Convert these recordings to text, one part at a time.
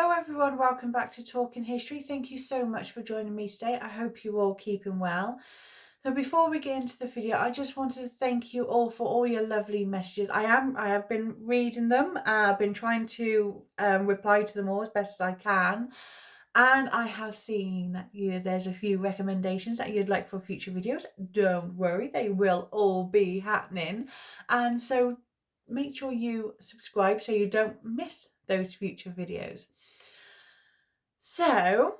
Hello everyone, welcome back to Talking History. Thank you so much for joining me today. I hope you're all keeping well. So before we get into the video, I just wanted to thank you all for all your lovely messages. I have been reading them. I've been trying to reply to them all as best as I can. And I have seen that there's a few recommendations that you'd like for future videos. Don't worry, they will all be happening. And so make sure you subscribe so you don't miss those future videos. So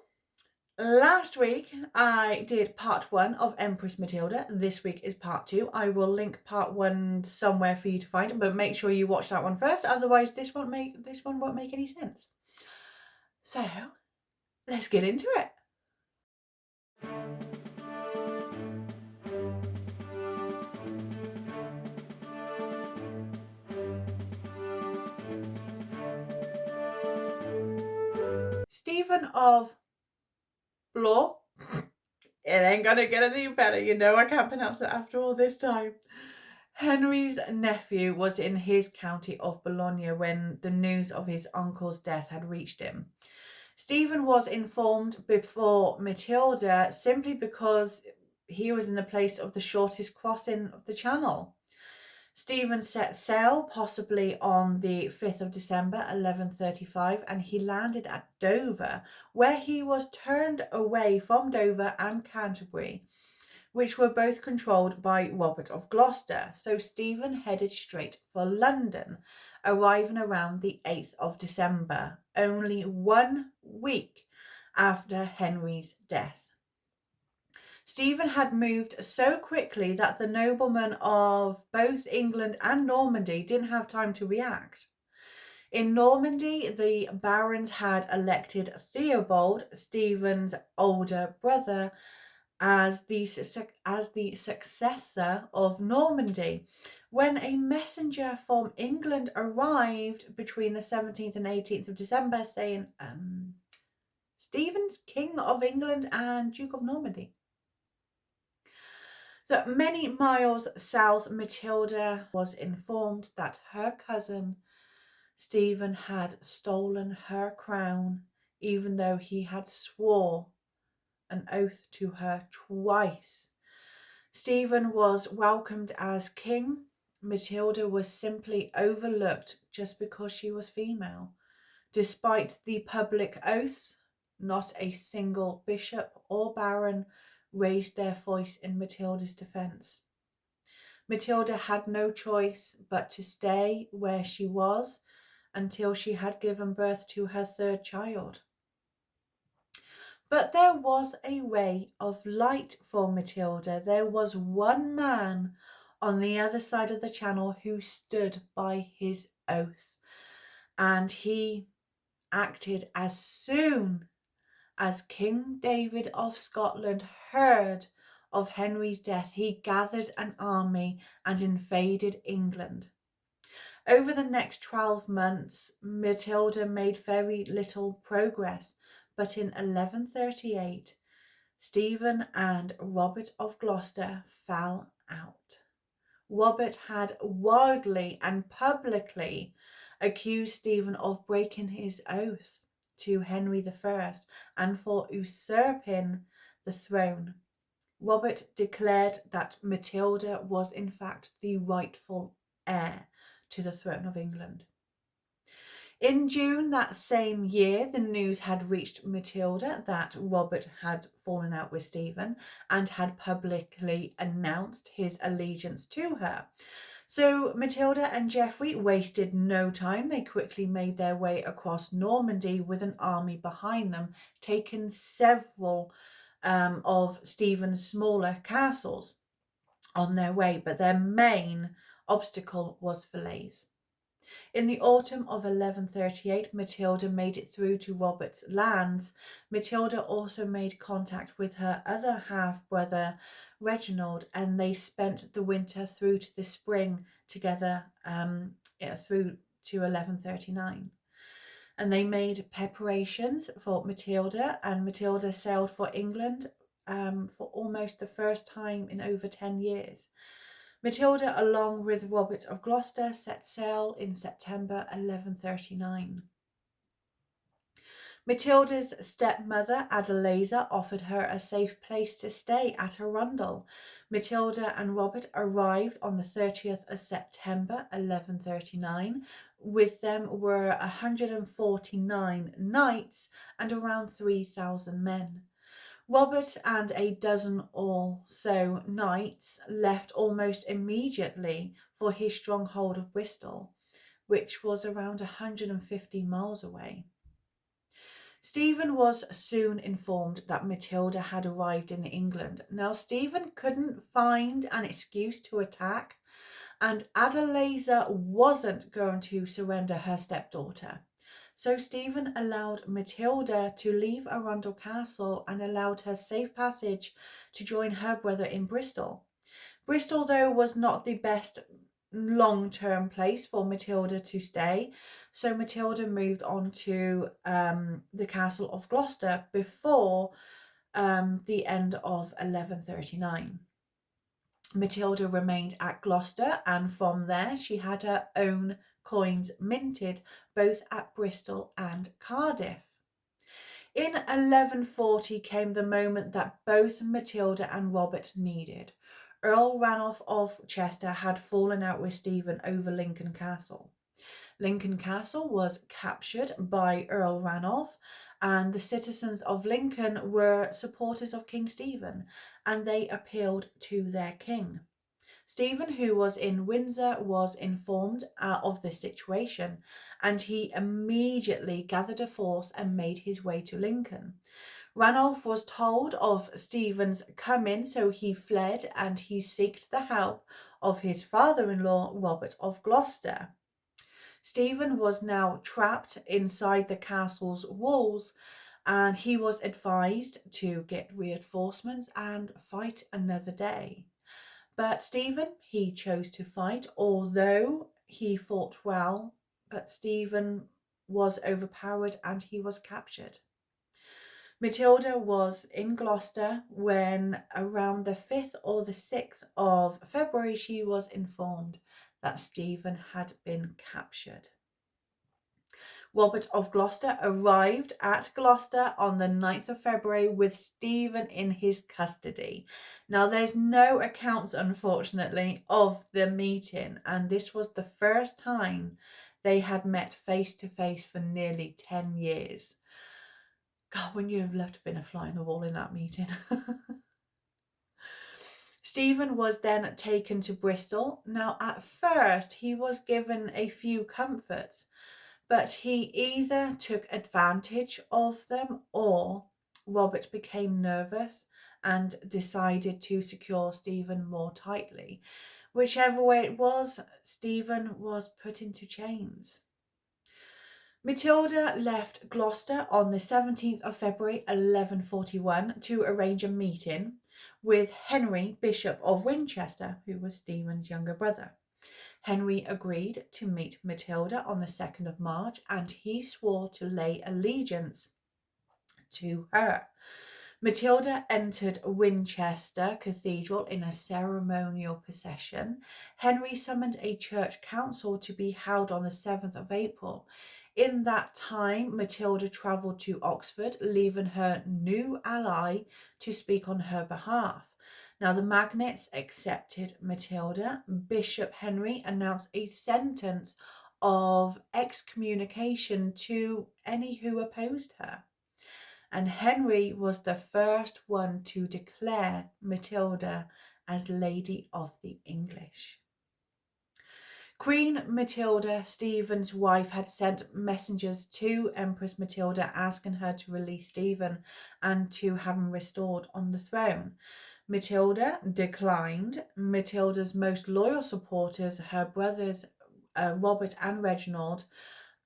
last week I did part 1 of Empress Matilda. This week is part 2. I will link part 1 somewhere for you to find, but make sure you watch that one first, otherwise this one won't make any sense. So let's get into it. Stephen of Blois. It ain't gonna get any better, you know. I can't pronounce it after all this time. Henry's nephew was in his county of Bologna when the news of his uncle's death had reached him. Stephen was informed before Matilda simply because he was in the place of the shortest crossing of the channel. Stephen set sail possibly on the 5th of December 1135 and he landed at Dover, where he was turned away from Dover and Canterbury, which were both controlled by Robert of Gloucester. So Stephen headed straight for London, arriving around the 8th of December, only 1 week after Henry's death. Stephen had moved so quickly that the noblemen of both England and Normandy didn't have time to react. In Normandy, the barons had elected Theobald, Stephen's older brother, as the successor of Normandy. When a messenger from England arrived between the 17th and 18th of December saying, Stephen's King of England and Duke of Normandy. So many miles south, Matilda was informed that her cousin Stephen had stolen her crown, even though he had swore an oath to her twice. Stephen was welcomed as king. Matilda was simply overlooked just because she was female. Despite the public oaths, not a single bishop or baron raised their voice in Matilda's defence. Matilda had no choice but to stay where she was until she had given birth to her 3rd child. But there was a ray of light for Matilda. There was one man on the other side of the channel who stood by his oath, and he acted as soon as King David of Scotland heard of Henry's death. He gathered an army and invaded England. Over the next 12 months, Matilda made very little progress, but in 1138, Stephen and Robert of Gloucester fell out. Robert had wildly and publicly accused Stephen of breaking his oath to Henry I and for usurping the throne. Robert declared that Matilda was in fact the rightful heir to the throne of England. In June that same year, the news had reached Matilda that Robert had fallen out with Stephen and had publicly announced his allegiance to her. So Matilda and Geoffrey wasted no time. They quickly made their way across Normandy with an army behind them, taking several of Stephen's smaller castles on their way, but their main obstacle was Falaise. In the autumn of 1138, Matilda made it through to Robert's lands. Matilda also made contact with her other half-brother, Reginald, and they spent the winter through to the spring together through to 1139. And they made preparations for Matilda, and Matilda sailed for England for almost the first time in over 10 years. Matilda, along with Robert of Gloucester, set sail in September 1139. Matilda's stepmother, Adeliza, offered her a safe place to stay at Arundel. Matilda and Robert arrived on the 30th of September 1139. With them were 149 knights and around 3,000 men. Robert and a dozen or so knights left almost immediately for his stronghold of Bristol, which was around 150 miles away. Stephen was soon informed that Matilda had arrived in England. Now, Stephen couldn't find an excuse to attack, and Adeliza wasn't going to surrender her stepdaughter. So Stephen allowed Matilda to leave Arundel Castle and allowed her safe passage to join her brother in Bristol. Bristol, though, was not the best long-term place for Matilda to stay, so Matilda moved on to the castle of Gloucester before the end of 1139. Matilda remained at Gloucester, and from there she had her own coins minted both at Bristol and Cardiff. In 1140 came the moment that both Matilda and Robert needed. Earl Ranulph of Chester had fallen out with Stephen over Lincoln Castle. Lincoln Castle was captured by Earl Ranulph, and the citizens of Lincoln were supporters of King Stephen, and they appealed to their king. Stephen, who was in Windsor, was informed of the situation, and he immediately gathered a force and made his way to Lincoln. Ranulph was told of Stephen's coming, so he fled and he sought the help of his father-in-law, Robert of Gloucester. Stephen was now trapped inside the castle's walls, and he was advised to get reinforcements and fight another day. But Stephen, he chose to fight, although he fought well, but Stephen was overpowered and he was captured. Matilda was in Gloucester when around the 5th or the 6th of February she was informed that Stephen had been captured. Robert of Gloucester arrived at Gloucester on the 9th of February with Stephen in his custody. Now, there's no accounts, unfortunately, of the meeting, and this was the first time they had met face to face for nearly 10 years. God, wouldn't you have loved to have been a fly on the wall in that meeting? Stephen was then taken to Bristol. Now, at first, he was given a few comforts, but he either took advantage of them or Robert became nervous and decided to secure Stephen more tightly. Whichever way it was, Stephen was put into chains. Matilda left Gloucester on the 17th of February 1141 to arrange a meeting with Henry, Bishop of Winchester, who was Stephen's younger brother. Henry agreed to meet Matilda on the 2nd of March, and he swore to lay allegiance to her. Matilda entered Winchester Cathedral in a ceremonial procession. Henry summoned a church council to be held on the 7th of April. In that time, Matilda travelled to Oxford, leaving her new ally to speak on her behalf. Now, the magnates accepted Matilda. Bishop Henry announced a sentence of excommunication to any who opposed her. And Henry was the first one to declare Matilda as Lady of the English. Queen Matilda, Stephen's wife, had sent messengers to Empress Matilda asking her to release Stephen and to have him restored on the throne. Matilda declined. Matilda's most loyal supporters, her brothers Robert and Reginald,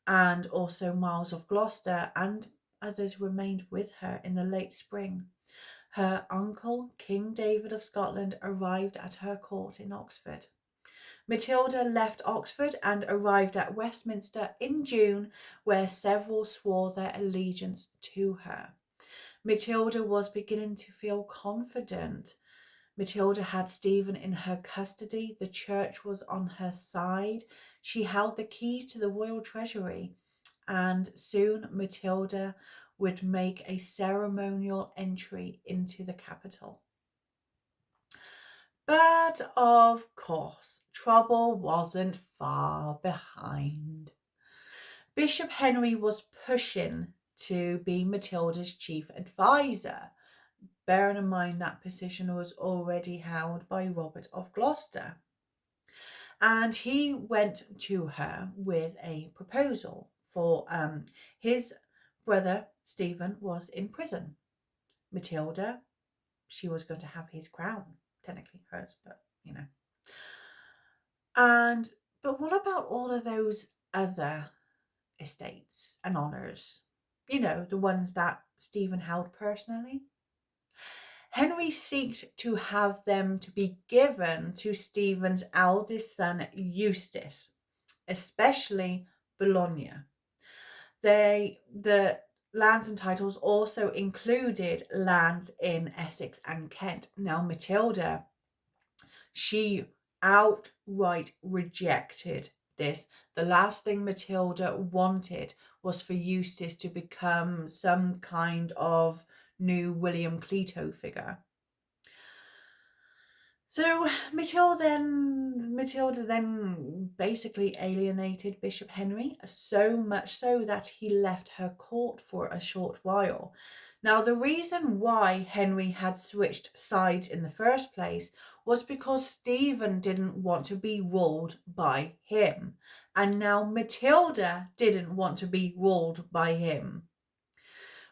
and also Miles of Gloucester, and others remained with her in the late spring. Her uncle, King David of Scotland, arrived at her court in Oxford. Matilda left Oxford and arrived at Westminster in June, where several swore their allegiance to her. Matilda was beginning to feel confident. Matilda had Stephen in her custody. The church was on her side. She held the keys to the royal treasury. And soon Matilda would make a ceremonial entry into the capital. But of course, trouble wasn't far behind. Bishop Henry was pushing to be Matilda's chief advisor, bearing in mind that position was already held by Robert of Gloucester. And he went to her with a proposal for his brother Stephen was in prison. Matilda, she was going to have his crown, technically hers, but you know. But what about all of those other estates and honours? You know, the ones that Stephen held personally? Henry sought to have them to be given to Stephen's eldest son Eustace, especially Bologna. The lands and titles also included lands in Essex and Kent. Now Matilda, she outright rejected this. The last thing Matilda wanted was for Eustace to become some kind of new William Clito figure. So Matilda then basically alienated Bishop Henry, so much so that he left her court for a short while. Now, the reason why Henry had switched sides in the first place was because Stephen didn't want to be ruled by him, and now Matilda didn't want to be ruled by him.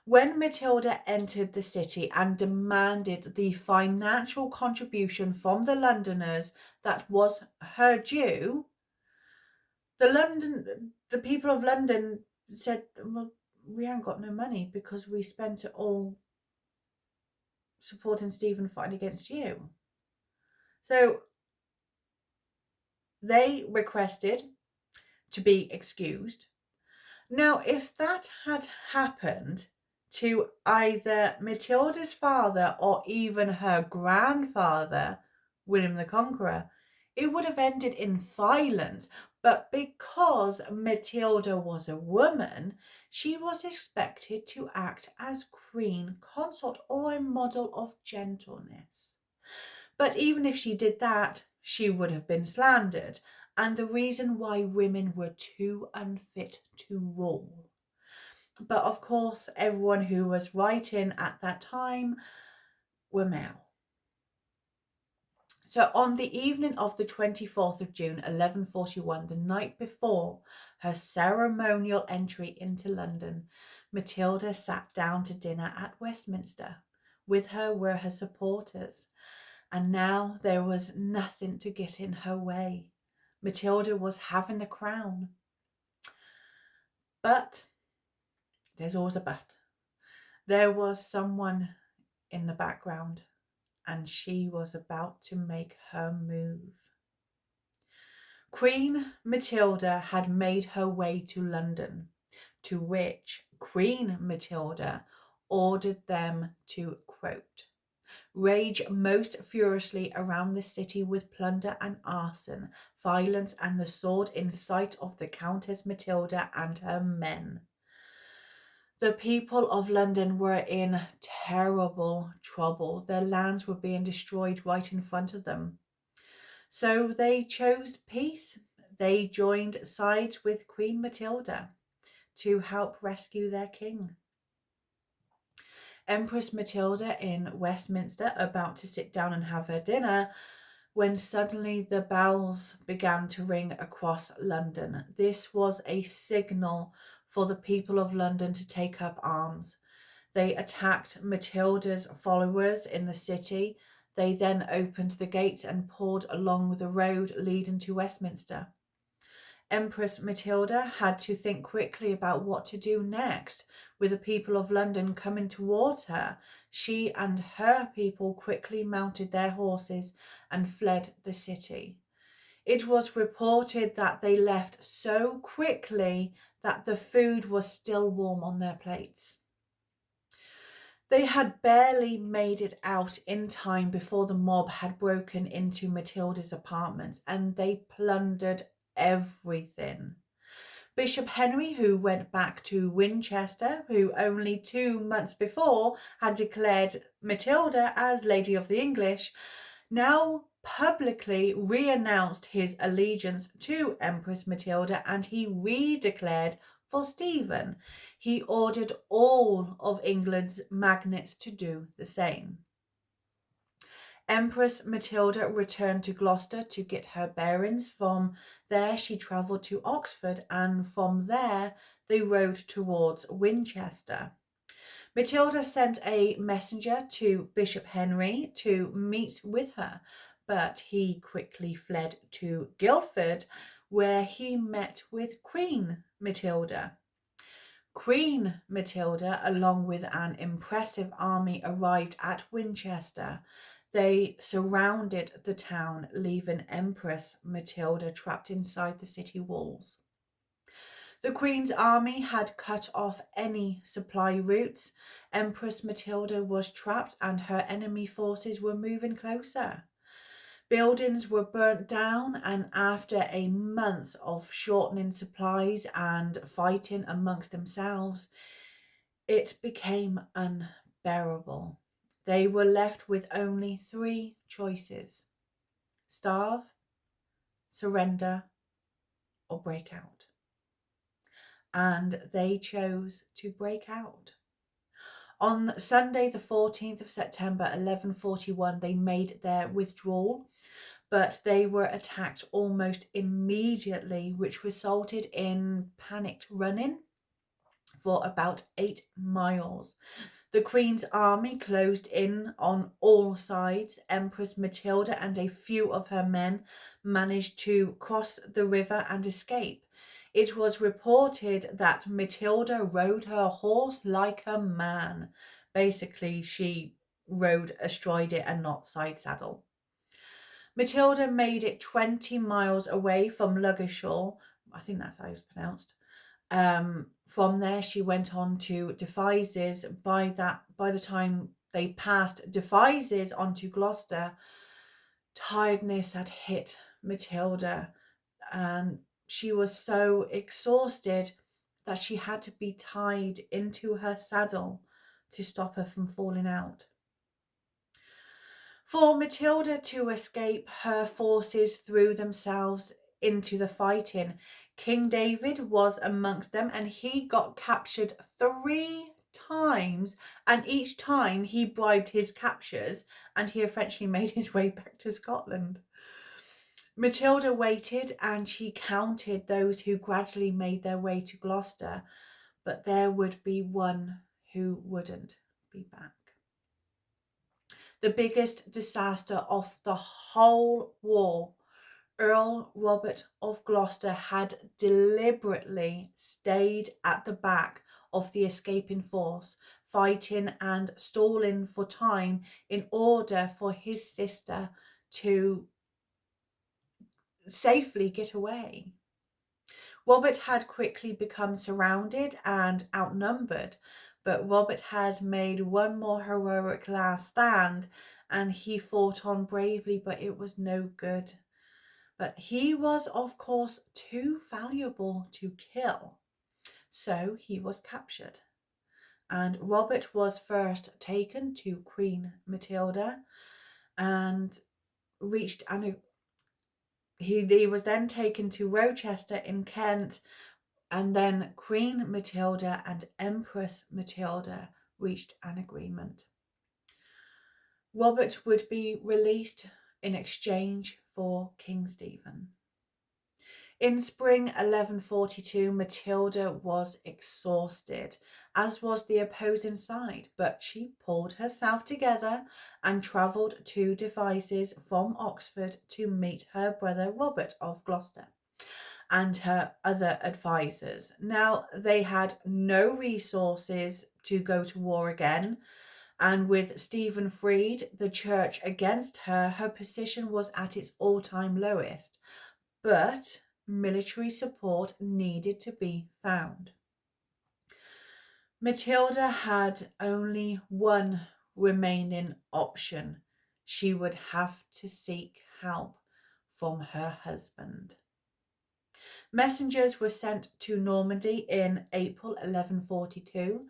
When Matilda entered the city and demanded the financial contribution from the Londoners that was her due, the people of London said, well, we haven't got no money because we spent it all supporting Stephen fighting against you. So they requested to be excused. Now, if that had happened to either Matilda's father or even her grandfather, William the Conqueror, it would have ended in violence. But because Matilda was a woman, she was expected to act as queen consort or a model of gentleness. But even if she did that, she would have been slandered, and the reason why women were too unfit to rule. But of course, everyone who was writing at that time were male. So on the evening of the 24th of June, 1141, the night before her ceremonial entry into London, Matilda sat down to dinner at Westminster. With her were her supporters, and now there was nothing to get in her way. Matilda was having the crown. But there's always a but. There was someone in the background, and she was about to make her move. Queen Matilda had made her way to London, to which Queen Matilda ordered them to, quote, rage most furiously around the city with plunder and arson, violence and the sword in sight of the Countess Matilda and her men. The people of London were in terrible trouble. Their lands were being destroyed right in front of them. So they chose peace. They joined sides with Queen Matilda to help rescue their king. Empress Matilda in Westminster, about to sit down and have her dinner, when suddenly the bells began to ring across London. This was a signal for the people of London to take up arms. They attacked Matilda's followers in the city. They then opened the gates and poured along the road leading to Westminster. Empress Matilda had to think quickly about what to do next. With the people of London coming towards her, she and her people quickly mounted their horses and fled the city. It was reported that they left so quickly that the food was still warm on their plates. They had barely made it out in time before the mob had broken into Matilda's apartments, and they plundered everything. Bishop Henry, who went back to Winchester, who only 2 months before had declared Matilda as Lady of the English, now publicly re-announced his allegiance to Empress Matilda, and he re-declared for Stephen. He ordered all of England's magnates to do the same. Empress Matilda returned to Gloucester to get her bearings. From there she travelled to Oxford, and from there they rode towards Winchester. Matilda sent a messenger to Bishop Henry to meet with her, but he quickly fled to Guildford, where he met with Queen Matilda. Queen Matilda, along with an impressive army, arrived at Winchester. They surrounded the town, leaving Empress Matilda trapped inside the city walls. The Queen's army had cut off any supply routes. Empress Matilda was trapped and her enemy forces were moving closer. Buildings were burnt down, and after a month of shortening supplies and fighting amongst themselves, it became unbearable. They were left with only 3 choices: starve, surrender, or break out. And they chose to break out. On Sunday, the 14th of September, 1141, they made their withdrawal, but they were attacked almost immediately, which resulted in panicked running for about 8 miles. The Queen's army closed in on all sides. Empress Matilda and a few of her men managed to cross the river and escape. It was reported that Matilda rode her horse like a man. Basically, she rode astride it and not side saddle. Matilda made it 20 miles away from Ludgershall. I think that's how it's pronounced. From there, she went on to Devizes. By the time they passed Devizes onto Gloucester, tiredness had hit Matilda, and she was so exhausted that she had to be tied into her saddle to stop her from falling out. For Matilda to escape, her forces threw themselves into the fighting. King David was amongst them, and he got captured 3 times, and each time he bribed his captures, and he eventually made his way back to Scotland. Matilda waited, and she counted those who gradually made their way to Gloucester, but there would be one who wouldn't be back. The biggest disaster of the whole war, Earl Robert of Gloucester had deliberately stayed at the back of the escaping force, fighting and stalling for time in order for his sister to safely get away. Robert had quickly become surrounded and outnumbered, but Robert had made one more heroic last stand, and he fought on bravely, but it was no good. But he was, of course, too valuable to kill, so he was captured. And Robert was first taken to Queen Matilda and reached he was then taken to Rochester in Kent, and then Queen Matilda and Empress Matilda reached an agreement. Robert would be released in exchange for King Stephen. In spring 1142, Matilda was exhausted, as was the opposing side, but she pulled herself together and travelled to Devizes from Oxford to meet her brother Robert of Gloucester and her other advisors. Now, they had no resources to go to war again, and with Stephen freed, the church against her, her position was at its all-time lowest. But military support needed to be found. Matilda had only one remaining option. She would have to seek help from her husband. Messengers were sent to Normandy in April 1142.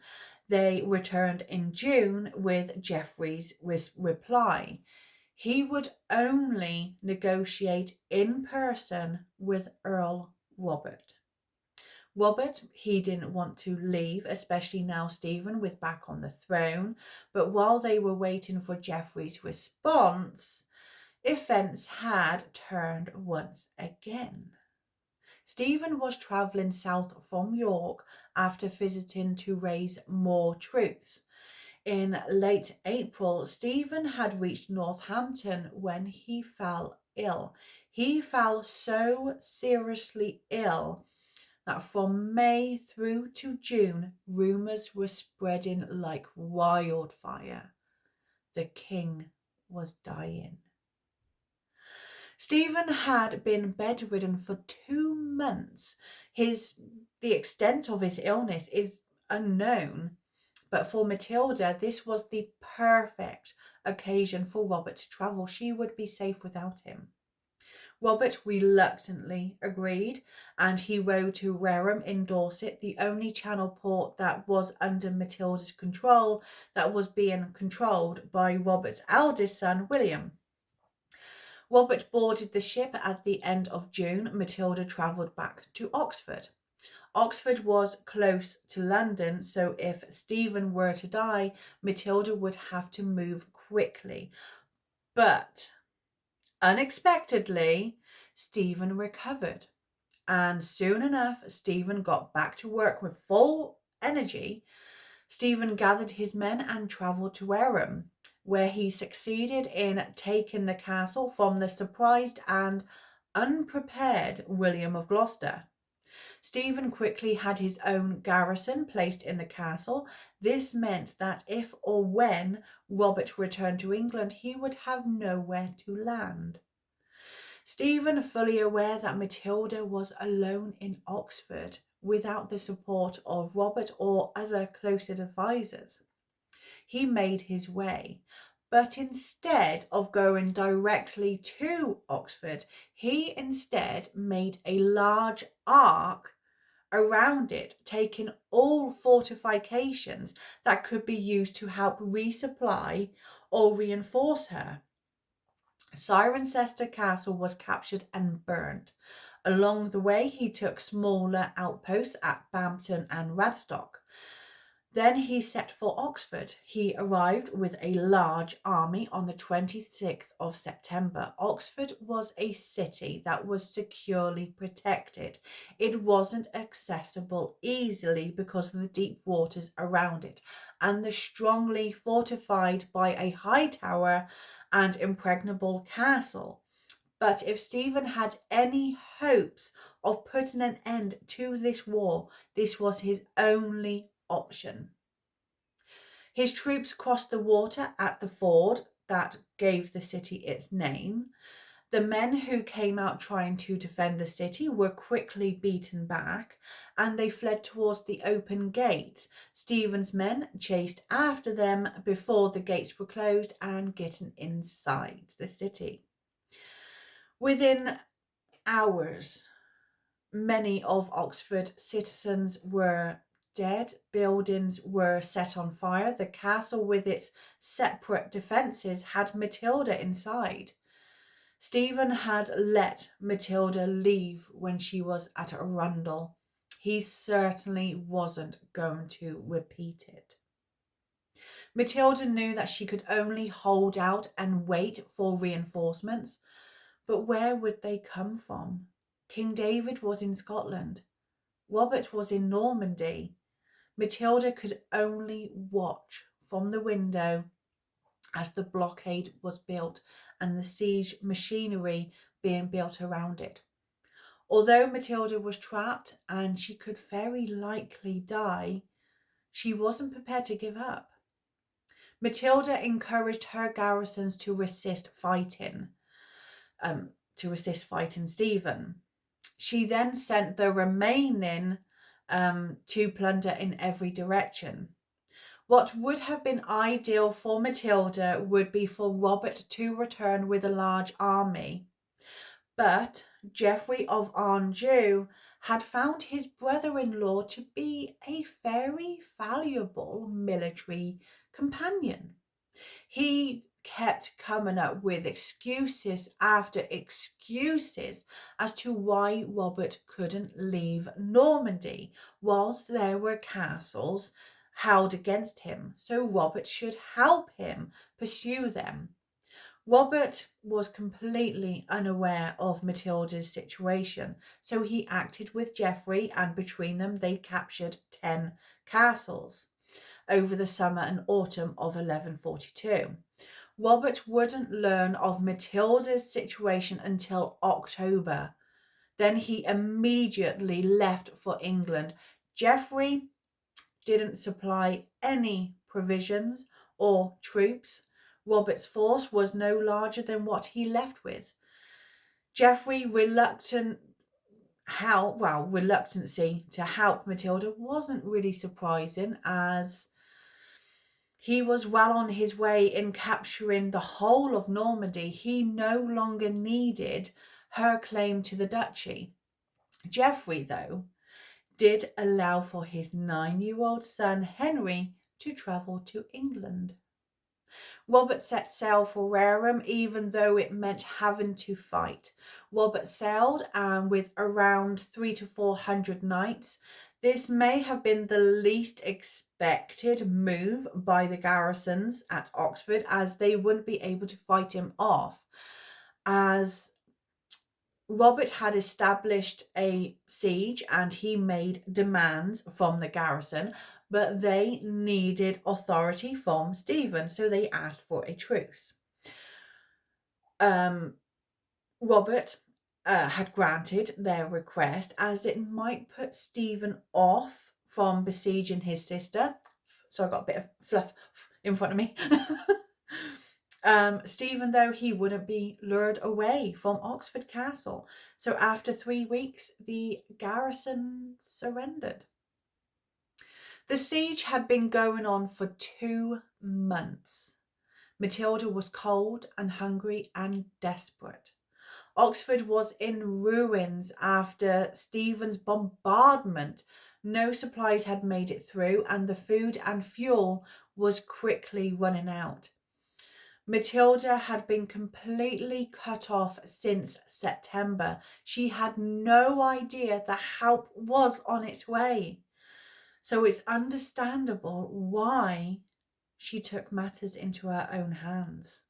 They returned in June with Geoffrey's reply. He would only negotiate in person with Earl Robert. Robert, he didn't want to leave, especially now Stephen was back on the throne. But while they were waiting for Geoffrey's response, events had turned once again. Stephen was travelling south from York after visiting to raise more troops. In late April, Stephen had reached Northampton when he fell ill. He fell so seriously ill that from May through to June, rumours were spreading like wildfire. The king was dying. Stephen had been bedridden for 2 months. The extent of his illness is unknown, but for Matilda, this was the perfect occasion for Robert to travel. She would be safe without him. Robert reluctantly agreed, and he rode to Wareham in Dorset, the only Channel port that was under Matilda's control, that was being controlled by Robert's eldest son, William. Robert boarded the ship at the end of June. Matilda travelled back to Oxford. Oxford was close to London, so if Stephen were to die, Matilda would have to move quickly. But unexpectedly, Stephen recovered, and soon enough, Stephen got back to work with full energy. Stephen gathered his men and travelled to Wareham, where he succeeded in taking the castle from the surprised and unprepared William of Gloucester. Stephen quickly had his own garrison placed in the castle. This meant that if or when Robert returned to England, he would have nowhere to land. Stephen, fully aware that Matilda was alone in Oxford without the support of Robert or other close advisors, he made his way. But instead of going directly to Oxford, he instead made a large arc around it, taking all fortifications that could be used to help resupply or reinforce her. Cirencester Castle was captured and burnt. Along the way, he took smaller outposts at Bampton and Radstock. Then he set for Oxford. He arrived with a large army on the 26th of September. Oxford was a city that was securely protected. It wasn't accessible easily because of the deep waters around it, and the strongly fortified by a high tower and impregnable castle. But if Stephen had any hopes of putting an end to this war, this was his only option. His troops crossed the water at the ford that gave the city its name. The men who came out trying to defend the city were quickly beaten back, and they fled towards the open gates. Stephen's men chased after them before the gates were closed and getting inside the city. Within hours, many of Oxford's citizens were dead. Buildings were set on fire. The castle with its separate defences had Matilda inside. Stephen had let Matilda leave when she was at Arundel. He certainly wasn't going to repeat it. Matilda knew that she could only hold out and wait for reinforcements, but where would they come from? King David was in Scotland. Robert was in Normandy. Matilda could only watch from the window as the blockade was built and the siege machinery being built around it. Although Matilda was trapped and she could very likely die, she wasn't prepared to give up. Matilda encouraged her garrisons to resist fighting Stephen. She then sent the remaining to plunder in every direction. What would have been ideal for Matilda would be for Robert to return with a large army. But Geoffrey of Anjou had found his brother-in-law to be a very valuable military companion. He kept coming up with excuses after excuses as to why Robert couldn't leave Normandy whilst there were castles held against him, so Robert should help him pursue them. Robert was completely unaware of Matilda's situation, so he acted with Geoffrey, and between them they captured 10 castles over the summer and autumn of 1142. Robert wouldn't learn of Matilda's situation until October. Then he immediately left for England. Geoffrey didn't supply any provisions or troops. Robert's force was no larger than what he left with. Geoffrey's reluctancy to help Matilda wasn't really surprising, as he was well on his way in capturing the whole of Normandy. He no longer needed her claim to the duchy. Geoffrey, though, did allow for his 9-year-old son Henry to travel to England. Robert set sail for Wareham, even though it meant having to fight. Robert sailed with around 300 to 400 knights. This may have been the least expected move by the garrisons at Oxford, as they wouldn't be able to fight him off, as Robert had established a siege and he made demands from the garrison, but they needed authority from Stephen, so they asked for a truce. Robert had granted their request, as it might put Stephen off from besieging his sister. So I got a bit of fluff in front of me. Stephen, though, he wouldn't be lured away from Oxford Castle. So after 3 weeks, the garrison surrendered. The siege had been going on for 2 months. Matilda was cold and hungry and desperate. Oxford was in ruins after Stephen's bombardment. No supplies had made it through, and the food and fuel was quickly running out. Matilda had been completely cut off since September. She had no idea the help was on its way. So it's understandable why she took matters into her own hands.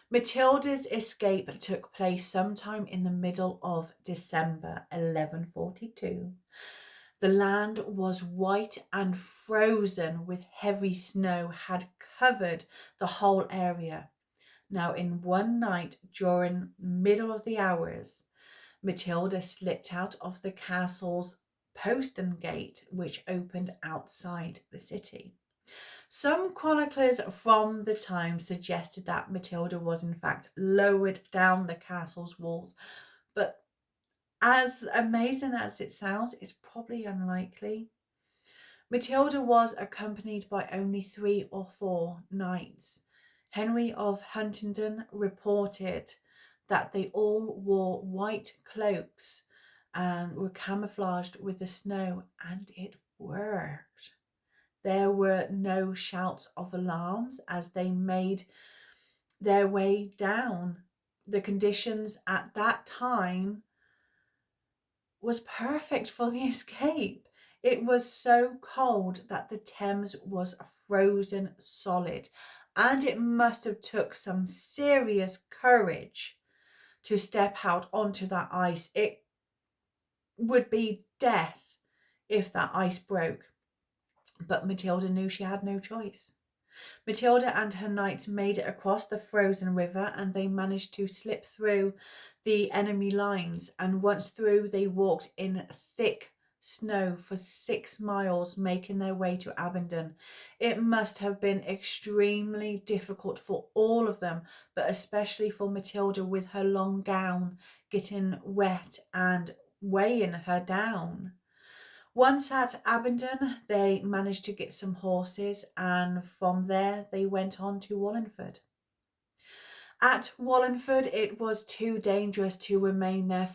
Matilda's escape took place sometime in the middle of December 1142. The land was white and frozen, with heavy snow had covered the whole area. Now, in one night during middle of the hours, Matilda slipped out of the castle's postern gate, which opened outside the city. Some chroniclers from the time suggested that Matilda was in fact lowered down the castle's walls, but as amazing as it sounds, it's probably unlikely. Matilda was accompanied by only 3 or 4 knights. Henry of Huntingdon reported that they all wore white cloaks and were camouflaged with the snow, and it worked. There were no shouts of alarms as they made their way down. The conditions at that time was perfect for the escape. It was so cold that the Thames was frozen solid, and it must have took some serious courage to step out onto that ice. It would be death if that ice broke. But Matilda knew she had no choice. Matilda and her knights made it across the frozen river, and they managed to slip through the enemy lines, and once through they walked in thick snow for 6 miles, making their way to Abingdon. It must have been extremely difficult for all of them, but especially for Matilda, with her long gown getting wet and weighing her down. Once at Abingdon, they managed to get some horses, and from there they went on to Wallingford. At Wallingford, it was too dangerous to remain there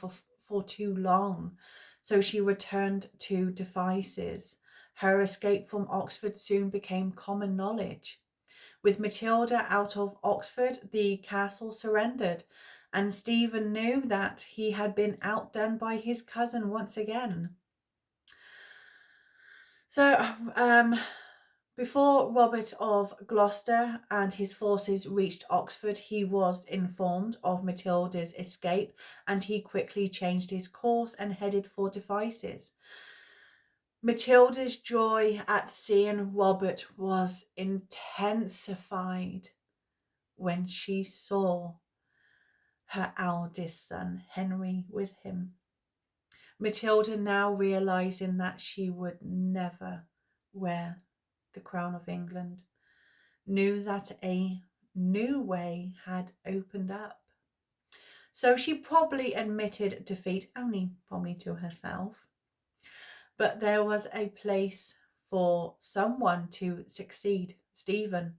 for too long, so she returned to Devizes. Her escape from Oxford soon became common knowledge. With Matilda out of Oxford, the castle surrendered, and Stephen knew that he had been outdone by his cousin once again. So, before Robert of Gloucester and his forces reached Oxford, he was informed of Matilda's escape, and he quickly changed his course and headed for Devizes. Matilda's joy at seeing Robert was intensified when she saw her eldest son Henry with him. Matilda, now realizing that she would never wear the crown of England, knew that a new way had opened up. So she probably admitted defeat, only probably to herself. But there was a place for someone to succeed Stephen,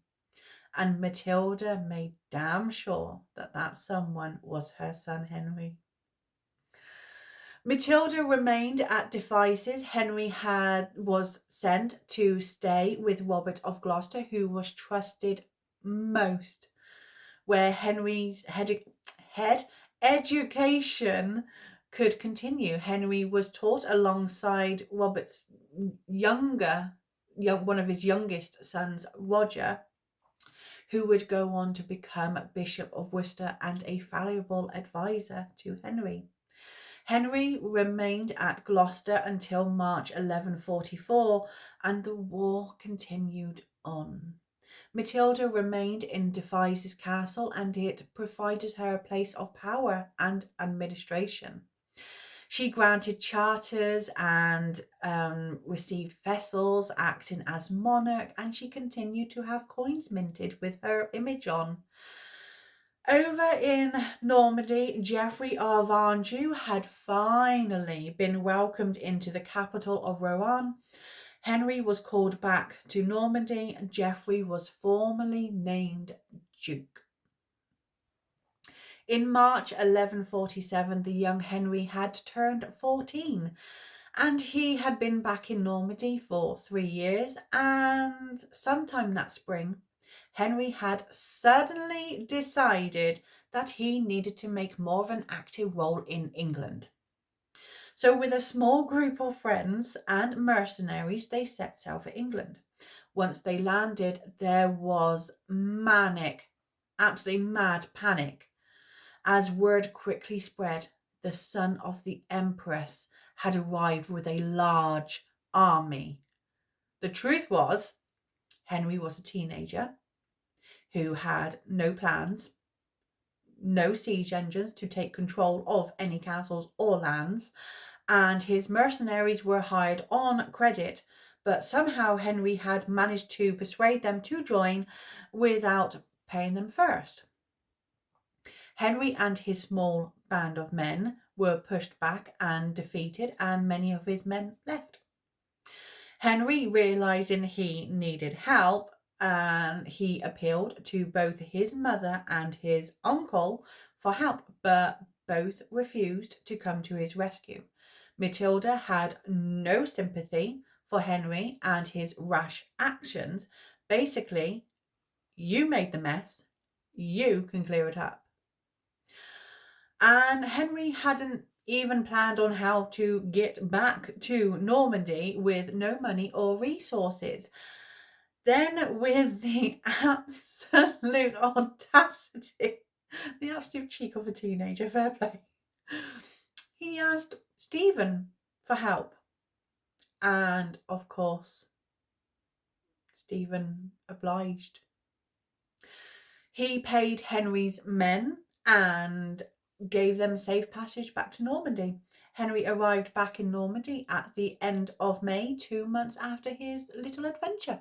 and Matilda made damn sure that that someone was her son Henry. Matilda remained at Devizes. Henry was sent to stay with Robert of Gloucester, who was trusted most, where Henry's head education could continue. Henry was taught alongside Robert's one of his youngest sons, Roger, who would go on to become Bishop of Worcester and a valuable advisor to Henry. Henry remained at Gloucester until March 1144, and the war continued on. Matilda remained in Devizes Castle, and it provided her a place of power and administration. She granted charters and received vessels acting as monarch, and she continued to have coins minted with her image on. Over in Normandy, Geoffrey of Anjou had finally been welcomed into the capital of Rouen. Henry was called back to Normandy, and Geoffrey was formally named Duke. In March 1147, the young Henry had turned 14, and he had been back in Normandy for 3 years, and sometime that spring, Henry had suddenly decided that he needed to make more of an active role in England. So with a small group of friends and mercenaries, they set sail for England. Once they landed, there was manic, absolutely mad panic, as word quickly spread. The son of the Empress had arrived with a large army. The truth was, Henry was a teenager who had no plans, no siege engines to take control of any castles or lands, and his mercenaries were hired on credit, but somehow Henry had managed to persuade them to join without paying them first. Henry and his small band of men were pushed back and defeated, and many of his men left. Henry, realizing he needed help, he appealed to both his mother and his uncle for help, but both refused to come to his rescue. Matilda had no sympathy for Henry and his rash actions. Basically, you made the mess, you can clear it up. And Henry hadn't even planned on how to get back to Normandy with no money or resources. Then, with the absolute audacity, the absolute cheek of a teenager, fair play, he asked Stephen for help. And of course, Stephen obliged. He paid Henry's men and gave them safe passage back to Normandy. Henry arrived back in Normandy at the end of May, 2 months after his little adventure.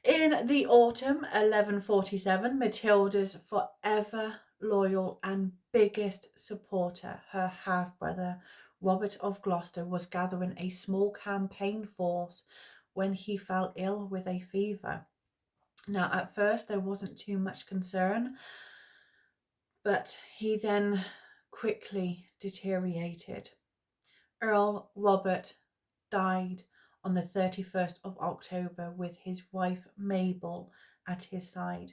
In the autumn 1147, Matilda's forever loyal and biggest supporter, her half-brother Robert of Gloucester, was gathering a small campaign force when he fell ill with a fever. Now, at first, there wasn't too much concern, but he then quickly deteriorated. Earl Robert died on the 31st of October with his wife Mabel at his side.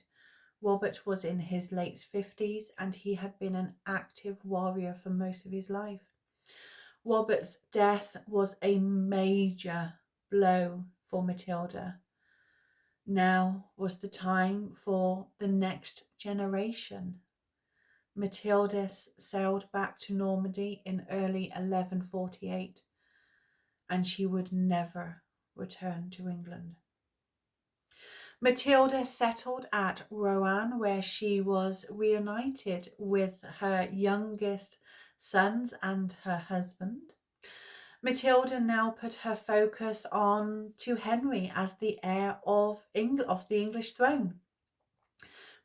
Robert was in his late 50s and he had been an active warrior for most of his life. Robert's death was a major blow for Matilda. Now was the time for the next generation. Matilda sailed back to Normandy in early 1148, and she would never return to England. Matilda settled at Rouen, where she was reunited with her youngest sons and her husband. Matilda now put her focus on to Henry as the heir of the English throne.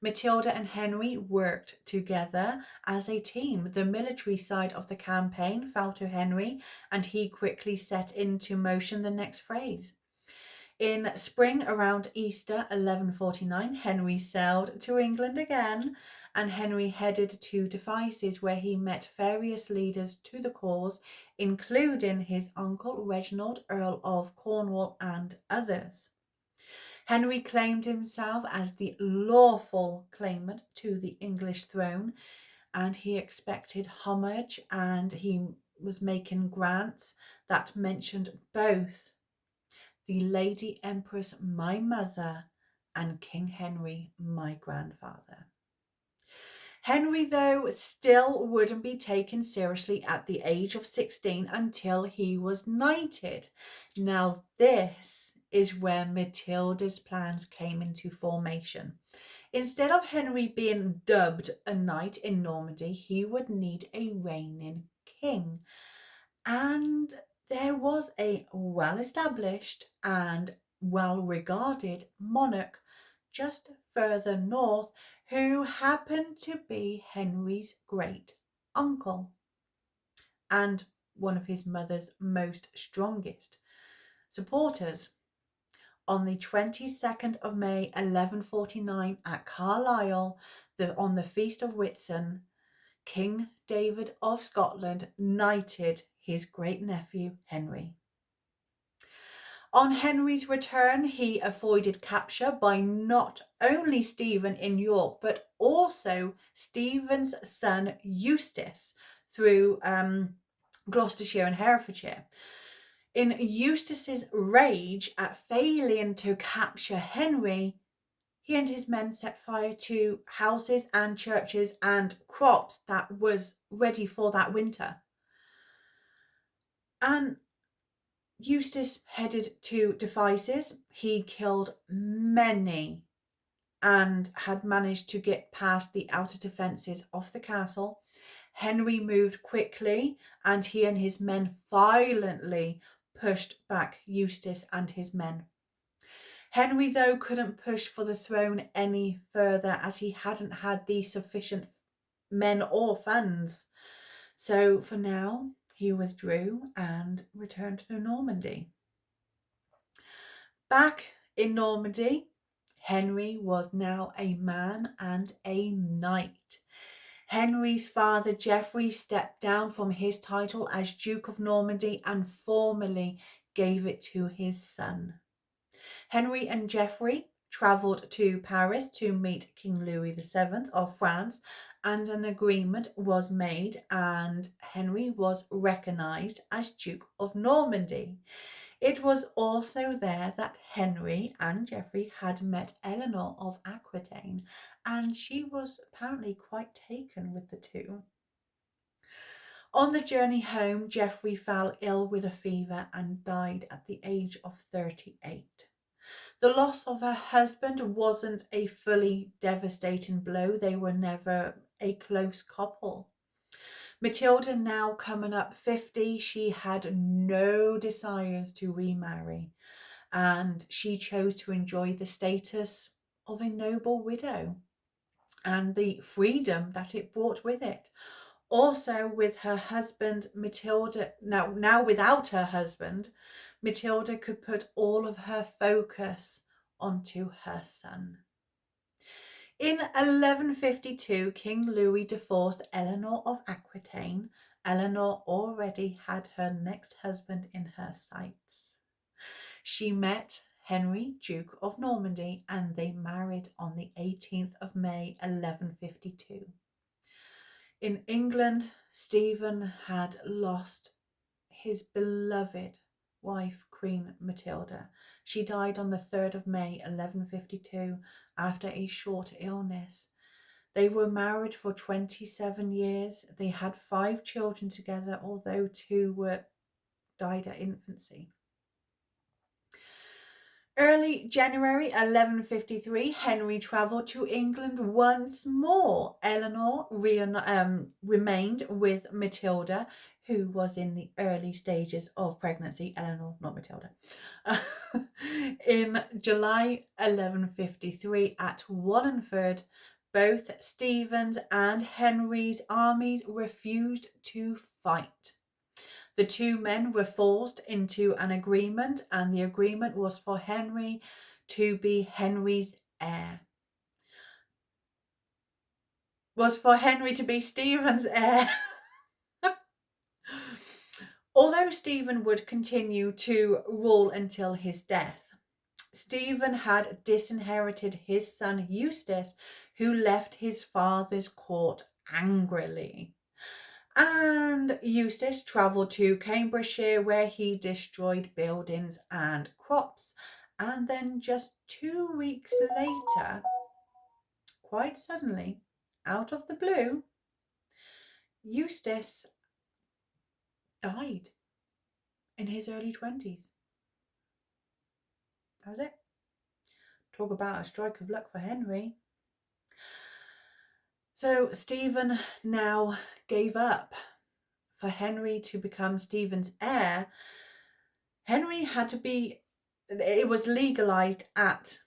Matilda and Henry worked together as a team. The military side of the campaign fell to Henry, and he quickly set into motion the next phase. In spring around Easter 1149, Henry sailed to England again, and Henry headed to Devizes, where he met various leaders to the cause, including his uncle Reginald, Earl of Cornwall, and others. Henry claimed himself as the lawful claimant to the English throne, and he expected homage, and he was making grants that mentioned both the Lady Empress, my mother, and King Henry, my grandfather. Henry, though, still wouldn't be taken seriously at the age of 16 until he was knighted. Now this is where Matilda's plans came into formation. Instead of Henry being dubbed a knight in Normandy, he would need a reigning king. And there was a well-established and well-regarded monarch just further north who happened to be Henry's great uncle and one of his mother's most strongest supporters. On the 22nd of May 1149 at Carlisle, on the Feast of Whitsun, King David of Scotland knighted his great-nephew Henry. On Henry's return, he avoided capture by not only Stephen in York, but also Stephen's son Eustace through Gloucestershire and Herefordshire. In Eustace's rage at failing to capture Henry, he and his men set fire to houses and churches and crops that was ready for that winter. And Eustace headed to Devizes. He killed many and had managed to get past the outer defences of the castle. Henry moved quickly, and he and his men violently pushed back Eustace and his men. Henry, though, couldn't push for the throne any further as he hadn't had the sufficient men or funds. So for now, he withdrew and returned to Normandy. Back in Normandy, Henry was now a man and a knight. Henry's father, Geoffrey, stepped down from his title as Duke of Normandy and formally gave it to his son. Henry and Geoffrey travelled to Paris to meet King Louis VII of France, and an agreement was made, and Henry was recognised as Duke of Normandy. It was also there that Henry and Geoffrey had met Eleanor of Aquitaine, and she was apparently quite taken with the two. On the journey home, Geoffrey fell ill with a fever and died at the age of 38. The loss of her husband wasn't a fully devastating blow. They were never a close couple. Matilda, now coming up 50, she had no desires to remarry, and she chose to enjoy the status of a noble widow and the freedom that it brought with it. Also, with her husband, Matilda, now without her husband, Matilda could put all of her focus onto her son. In 1152, King Louis divorced Eleanor of Aquitaine. Eleanor already had her next husband in her sights. She met Henry, Duke of Normandy, and they married on the 18th of May, 1152. In England, Stephen had lost his beloved wife, Queen Matilda. She died on the 3rd of May, 1152, after a short illness. They were married for 27 years. They had 5 children together, although 2 died at infancy. Early January 1153, Henry travelled to England once more. Eleanor remained with Matilda, who was in the early stages of pregnancy. Eleanor, not Matilda. In July 1153 at Wallingford, both Stephen's and Henry's armies refused to fight. The 2 men were forced into an agreement, and the agreement was for Henry to be Henry's heir. Was for Henry to be Stephen's heir. Although Stephen would continue to rule until his death, Stephen had disinherited his son Eustace, who left his father's court angrily. And Eustace travelled to Cambridgeshire, where he destroyed buildings and crops. And then just 2 weeks later, quite suddenly, out of the blue, Eustace died in his early 20s. That was it. Talk about a strike of luck for Henry. So Stephen now gave up. For Henry to become Stephen's heir, Henry had to be, it was legalised at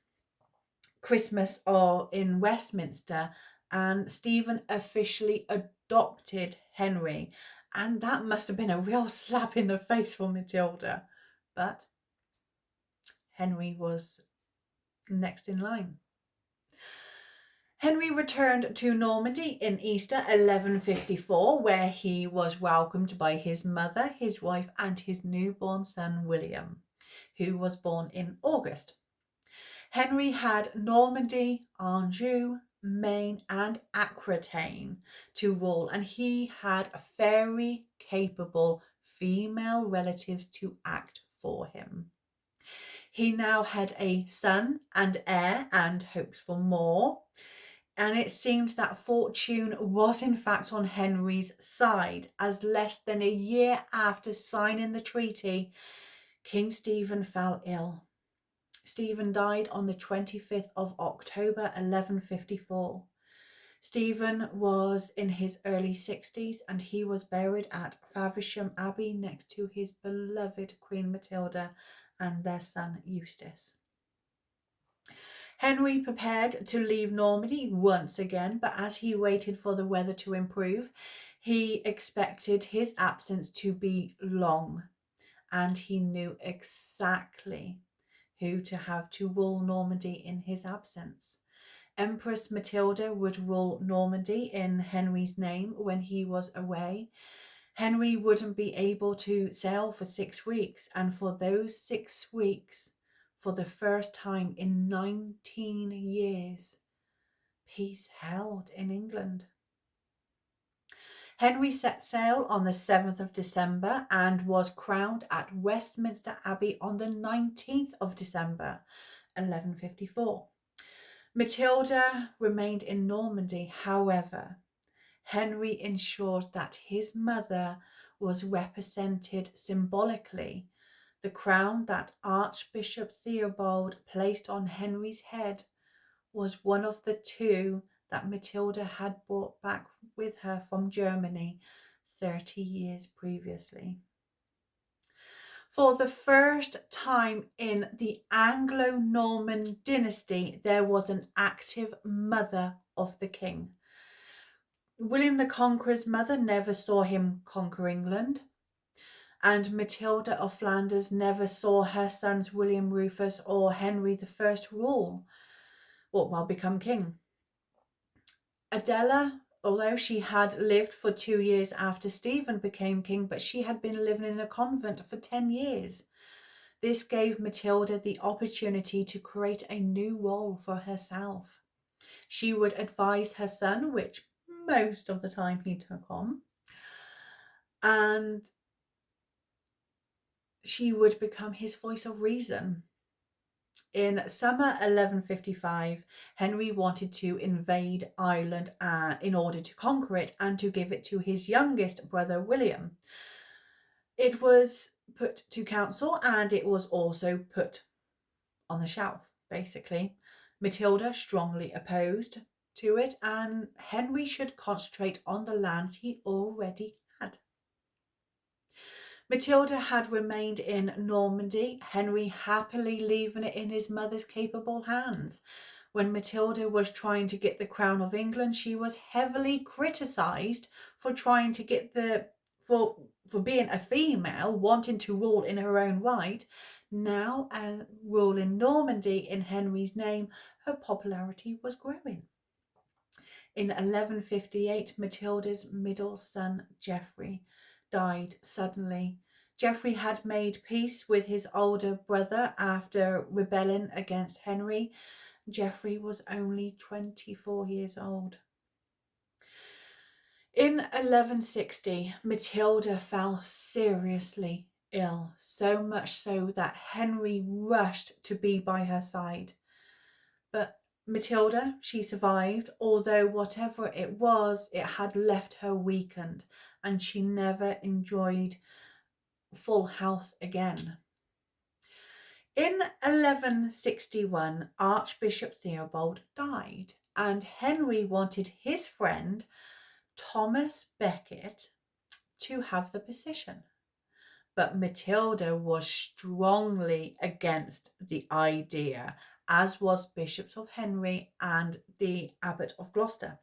Christmas or in Westminster, and Stephen officially adopted Henry, and that must have been a real slap in the face for Matilda. But Henry was next in line. Henry returned to Normandy in Easter 1154, where he was welcomed by his mother, his wife, and his newborn son William, who was born in August. Henry had Normandy, Anjou, Maine, and Aquitaine to rule, and he had very capable female relatives to act for him. He now had a son and heir and hopes for more. And it seemed that fortune was in fact on Henry's side, as less than a year after signing the treaty, King Stephen fell ill. Stephen died on the 25th of October 1154. Stephen was in his early 60s, and he was buried at Faversham Abbey next to his beloved Queen Matilda and their son Eustace. Henry prepared to leave Normandy once again, but as he waited for the weather to improve, he expected his absence to be long, and he knew exactly who to have to rule Normandy in his absence. Empress Matilda would rule Normandy in Henry's name when he was away. Henry wouldn't be able to sail for 6 weeks, and for those 6 weeks, for the first time in 19 years, peace held in England. Henry set sail on the 7th of December and was crowned at Westminster Abbey on the 19th of December, 1154. Matilda remained in Normandy. However, Henry ensured that his mother was represented symbolically. The crown that Archbishop Theobald placed on Henry's head was one of the 2 that Matilda had brought back with her from Germany 30 years previously. For the first time in the Anglo-Norman dynasty, there was an active mother of the king. William the Conqueror's mother never saw him conquer England, and Matilda of Flanders never saw her sons William Rufus or Henry I rule, become king. Adela, although she had lived for 2 years after Stephen became king, but she had been living in a convent for 10 years. This gave Matilda the opportunity to create a new role for herself. She would advise her son, which most of the time he took on, and she would become his voice of reason. In summer 1155, Henry wanted to invade Ireland in order to conquer it and to give it to his youngest brother William. It was put to council and it was also put on the shelf, basically. Matilda strongly opposed to it, and Henry should concentrate on the lands he already had. Matilda had remained in Normandy, Henry happily leaving it in his mother's capable hands. When Matilda was trying to get the crown of England, she was heavily criticised for trying to get for being a female, wanting to rule in her own right. Now, rule in Normandy in Henry's name, her popularity was growing. In 1158, Matilda's middle son, Geoffrey, died suddenly. Geoffrey had made peace with his older brother after rebelling against Henry. Geoffrey was only 24 years old. In 1160, Matilda fell seriously ill, so much so that Henry rushed to be by her side. But Matilda, she survived, although whatever it was, it had left her weakened, and she never enjoyed full health again. In 1161, Archbishop Theobald died, and Henry wanted his friend Thomas Becket to have the position. But Matilda was strongly against the idea, as was Bishops of Henry and the Abbot of Gloucester.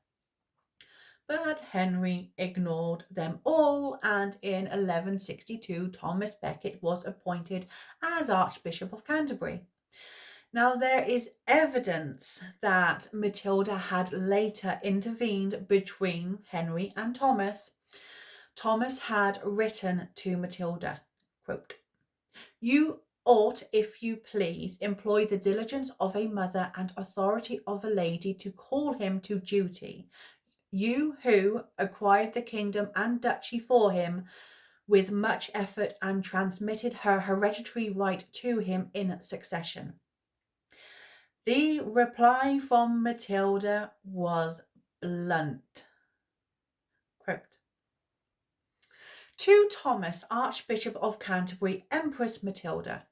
But Henry ignored them all, and in 1162 Thomas Becket was appointed as Archbishop of Canterbury. Now, there is evidence that Matilda had later intervened between Henry and Thomas. Thomas had written to Matilda, quote, "You ought, if you please, employ the diligence of a mother and authority of a lady to call him to duty. You who acquired the kingdom and duchy for him with much effort and transmitted her hereditary right to him in succession." The reply from Matilda was blunt. Quote, "To Thomas, Archbishop of Canterbury, Empress Matilda,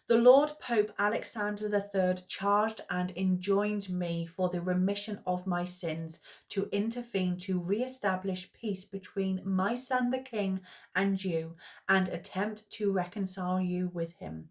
the Lord Pope Alexander III charged and enjoined me for the remission of my sins to intervene to re-establish peace between my son the king and you, and attempt to reconcile you with him.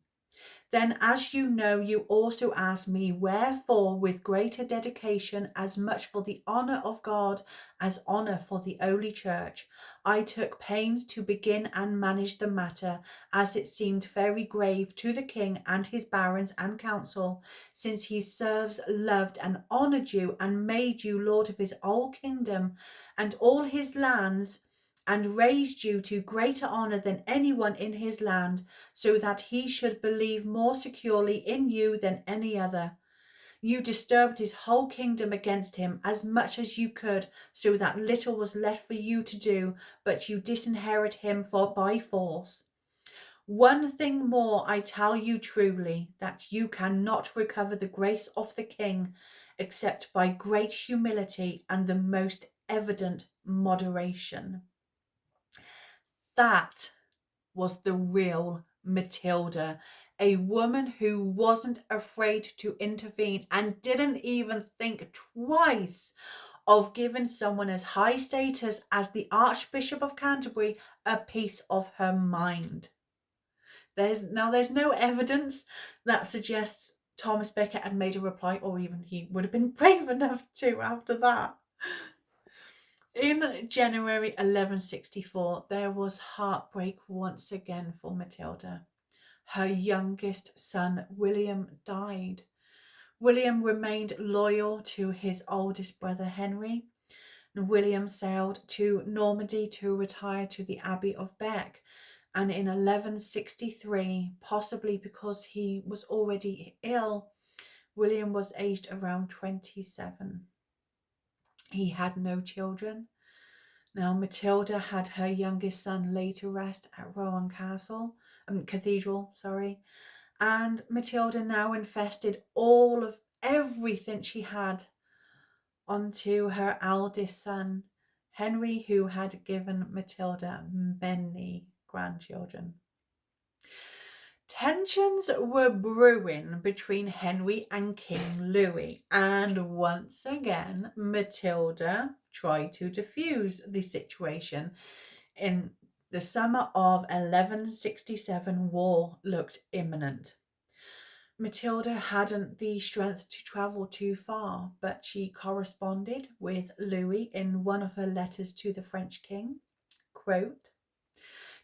Then, as you know, you also ask me, wherefore, with greater dedication, as much for the honour of God as honour for the Holy Church, I took pains to begin and manage the matter, as it seemed very grave to the king and his barons and council, since he serves, loved, and honoured you, and made you lord of his whole kingdom and all his lands, and raised you to greater honour than anyone in his land, so that he should believe more securely in you than any other. You disturbed his whole kingdom against him as much as you could, so that little was left for you to do, but you disinherit him by force. One thing more I tell you truly, that you cannot recover the grace of the king except by great humility and the most evident moderation." That was the real Matilda, a woman who wasn't afraid to intervene and didn't even think twice of giving someone as high status as the Archbishop of Canterbury a piece of her mind. There's no evidence that suggests Thomas Becket had made a reply, or even he would have been brave enough to after that. In January 1164, there was heartbreak once again for Matilda. Her youngest son, William, died. William remained loyal to his oldest brother, Henry. William sailed to Normandy to retire to the Abbey of Bec, and in 1163, possibly because he was already ill, William was aged around 27. He had no children. Now Matilda had her youngest son laid to rest at Rouen Cathedral, and Matilda now infested all of everything she had onto her eldest son, Henry, who had given Matilda many grandchildren. Tensions were brewing between Henry and King Louis, and once again Matilda tried to defuse the situation. In the summer of 1167, war looked imminent. Matilda hadn't the strength to travel too far, but she corresponded with Louis in one of her letters to the French king. Quote,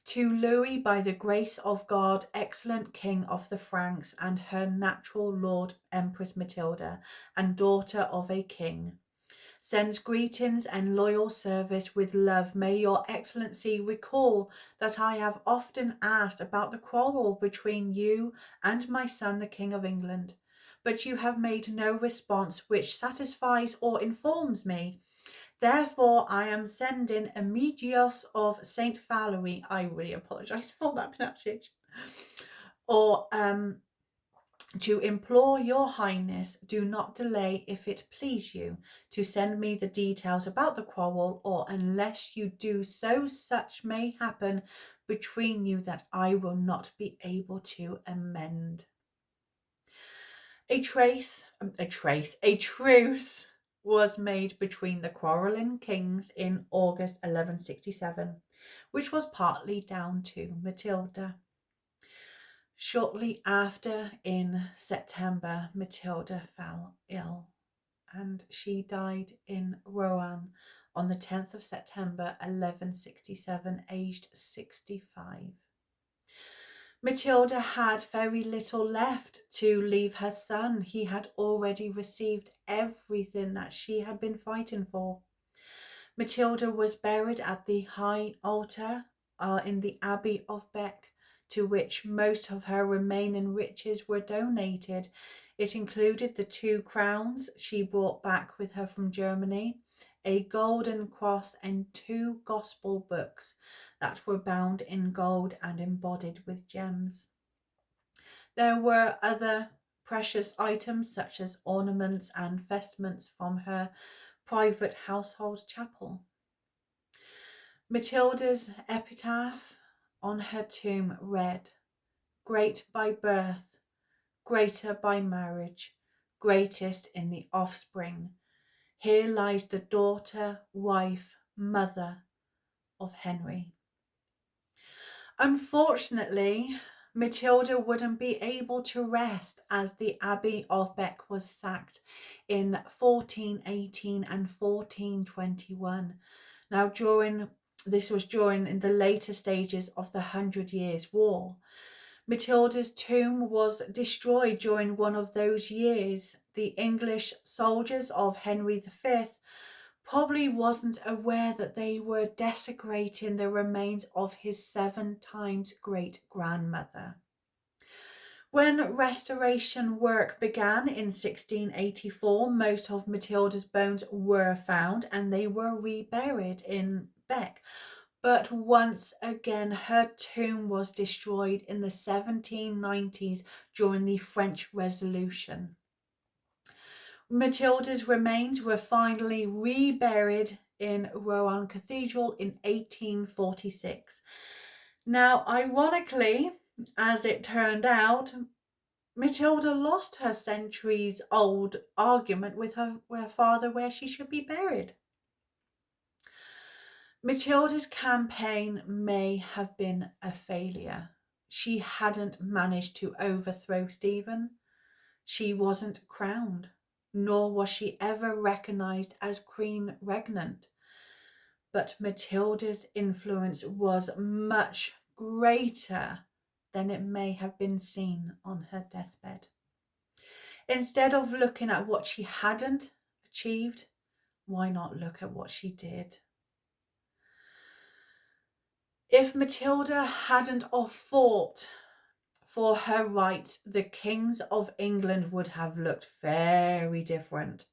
"To Louis, by the grace of God, excellent king of the Franks, and her natural lord, Empress Matilda, and daughter of a king, sends greetings and loyal service with love. May your excellency recall that I have often asked about the quarrel between you and my son, the King of England, but you have made no response which satisfies or informs me. Therefore, I am sending Emigios of St. Valery," I really apologise for that pronunciation, or "to implore your highness, do not delay, if it please you, to send me the details about the quarrel, or unless you do so, such may happen between you that I will not be able to amend." A truce was made between the quarrelling kings in August 1167, which was partly down to Matilda. Shortly after, in September, Matilda fell ill, and she died in Rouen on the 10th of September 1167, aged 65. Matilda had very little left to leave her son. He had already received everything that she had been fighting for. Matilda was buried at the high altar in the Abbey of Bec, to which most of her remaining riches were donated. It included the 2 crowns she brought back with her from Germany, a golden cross, and 2 gospel books that were bound in gold and embodied with gems. There were other precious items such as ornaments and vestments from her private household chapel. Matilda's epitaph on her tomb read, "Great by birth, greater by marriage, greatest in the offspring. Here lies the daughter, wife, mother of Henry." Unfortunately, Matilda wouldn't be able to rest, as the Abbey of Bec was sacked in 1418 and 1421. Now, this was during the later stages of the 100 Years' War. Matilda's tomb was destroyed during one of those years. The English soldiers of Henry V probably wasn't aware that they were desecrating the remains of his 7 times great-grandmother. When restoration work began in 1684, most of Matilda's bones were found and they were reburied in Bec. But once again, her tomb was destroyed in the 1790s during the French Revolution. Matilda's remains were finally reburied in Rouen Cathedral in 1846. Now, ironically, as it turned out, Matilda lost her centuries-old argument with her father where she should be buried. Matilda's campaign may have been a failure. She hadn't managed to overthrow Stephen. She wasn't crowned, nor was she ever recognised as Queen Regnant. But Matilda's influence was much greater than it may have been seen on her deathbed. Instead of looking at what she hadn't achieved why not look at what she did? If Matilda hadn't fought for her rights, the kings of England would have looked very different.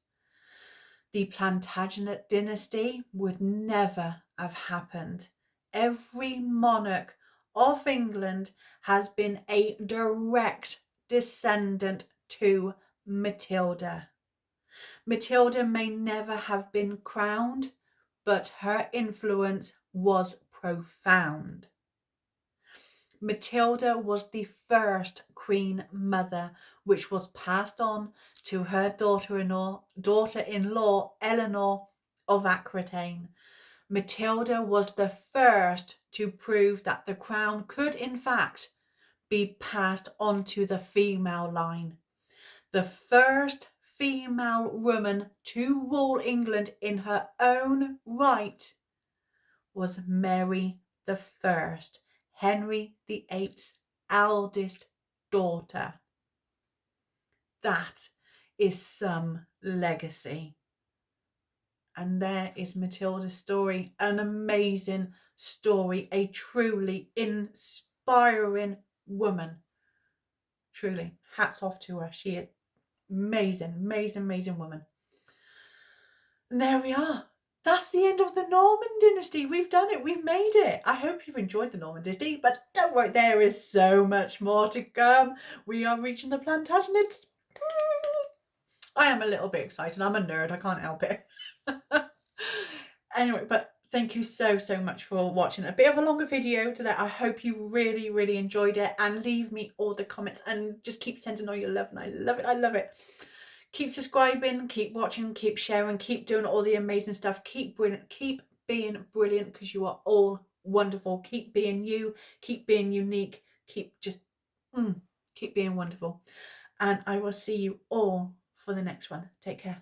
The Plantagenet dynasty would never have happened. Every monarch of England has been a direct descendant to Matilda. Matilda may never have been crowned, but her influence was profound. Matilda was the first Queen Mother, which was passed on to her daughter-in-law Eleanor of Aquitaine. Matilda was the first to prove that the crown could in fact be passed on to the female line. The first female woman to rule England in her own right was Mary the First, Henry VIII's eldest daughter. That is some legacy. And there is Matilda's story, an amazing story, a truly inspiring woman. Truly, hats off to her. She is amazing, amazing, amazing woman. And there we are. That's the end of the Norman dynasty. We've done it. We've made it. I hope you've enjoyed the Norman dynasty, but don't worry, there is so much more to come. We are reaching the Plantagenets. I am a little bit excited. I'm a nerd. I can't help it. Anyway, but thank you so much for watching. A bit of a longer video today. I hope you really enjoyed it, and leave me all the comments and just keep sending all your love, and I love it. I love it. Keep subscribing, keep watching, keep sharing, keep doing all the amazing stuff. Keep being brilliant, because you are all wonderful. Keep being you, keep being unique, keep being wonderful. And I will see you all for the next one. Take care.